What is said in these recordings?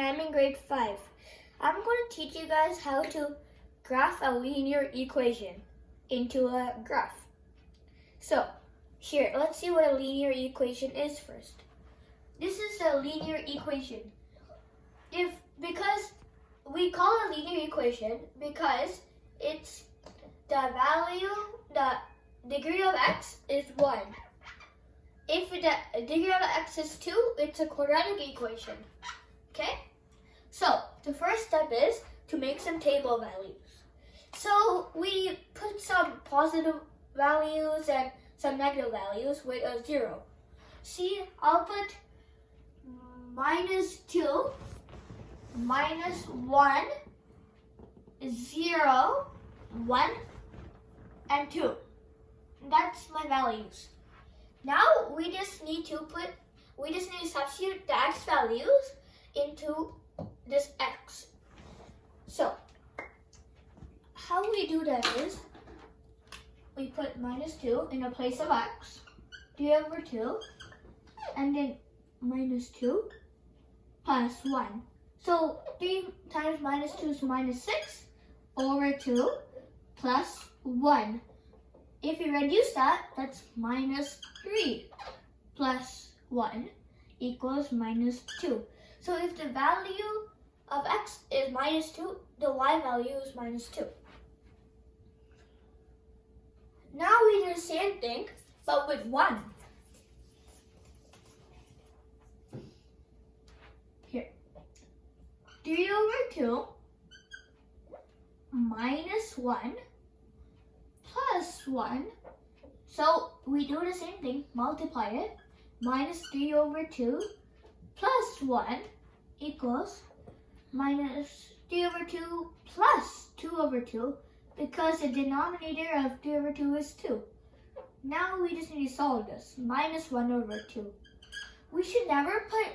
and I'm in grade 5. I'm going to teach you guys how to graph a linear equation into a graph. So, here, let's see what a linear equation is first. This is a linear equation. Because we call it a linear equation because it's the degree of x is 1. If the degree of x is 2, it's a quadratic equation. Okay? So, the first step is to make some table values. So, we put some positive values and some negative values with a 0. See, I'll put -2, -1, 0, 1, and 2. That's my values. Now we just need to substitute the x values into this x. So how we do that is we put -2 in the place of x, 3/2, and then -2 plus 1. So 3 times -2 is -6/2 plus 1. If you reduce that, that's -3 plus 1 equals -2. So if the value of x is -2, the y value is -2. Now we do the same thing, but with 1. Here. 3/2 -1 plus 1. So we do the same thing, multiply it. -3/2 plus 1 equals -3/2 plus 2/2 because the denominator of 3/2 is 2. Now we just need to solve this. -1/2. We should never put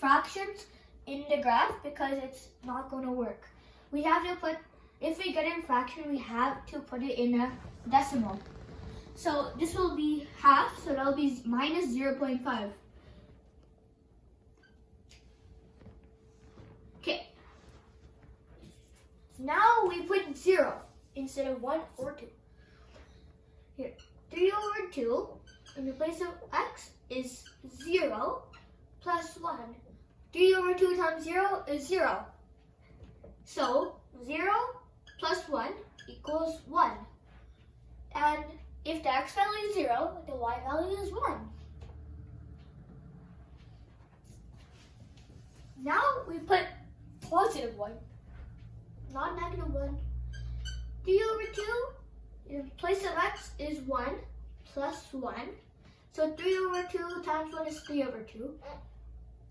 fractions in the graph because it's not going to work. We have to put, if we get in fraction, we have to put it in a decimal. So this will be half, so that'll be -0.5. Okay. Now we put 0 instead of 1 or 2. Here, 3/2 in the place of x is 0 plus 1. 3/2 times 0 is 0. So 0 plus 1 equals 1. And if the x value is 0, the y value is 1. Now we put +1, not -1. 3/2 in place of x is 1 plus 1. So 3/2 times 1 is 3/2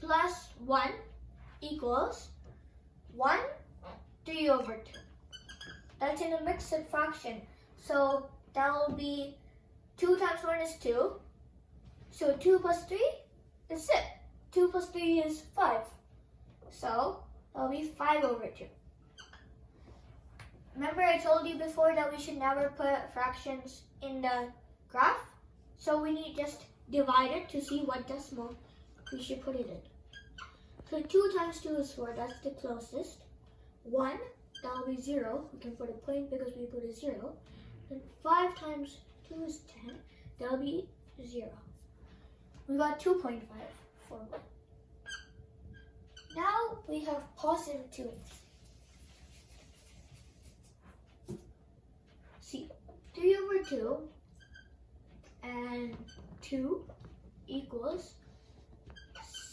plus 1 equals 1 3/2. That's in a mixed fraction. So that will be 2 times 1 is 2. So 2 plus 3 is 6. 2 plus 3 is 5. So that will be 5/2. Remember I told you before that we should never put fractions in the graph? So we need just divide it to see what decimal we should put it in. So 2 times 2 is 4, that's the closest. 1, that will be 0. We can put a point because we put a 0. Then 5 times 2 is 10. That will be 0. We got 2.5 for 1. Now we have +2. See, 3/2 and 2 equals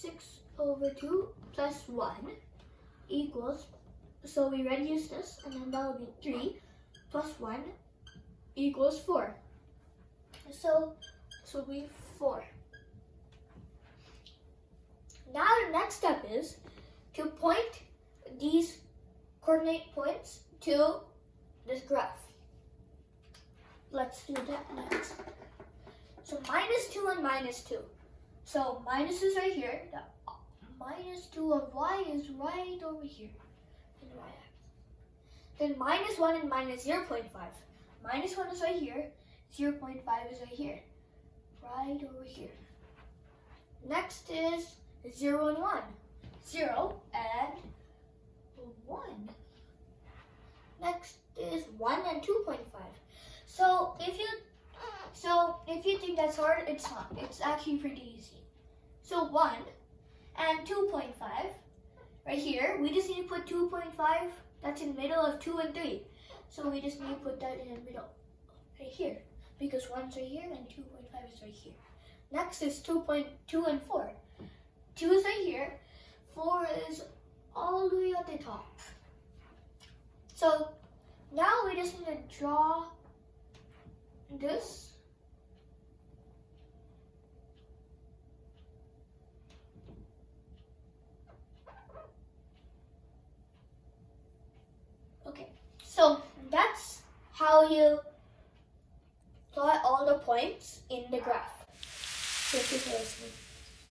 6/2 plus 1 equals, so we reduce this, and then that will be 3 plus 1 equals 4. So this will be 4. Now the next step is to point these coordinate points to this graph. Let's do that next. So -2 and -2. So minus is right here. The -2 of y is right over here in the y-axis. Then -1 and -0.5. -1 is right here. 0.5 is right here. Right over here. Next is 0 and 1. 0 and 1. Next is 1 and 2.5. So if you think that's hard, it's not. It's actually pretty easy. So 1 and 2.5 right here. We just need to put 2.5. That's in the middle of 2 and 3. So we just need to put that in the middle right here, because 1's right here and 2.5 is right here. Next is 2.2 and 4. 2 is right here. 4 is all the way at the top. So now we just need to draw this. Okay, so that's how you plot all the points in the graph. Thank you for listening.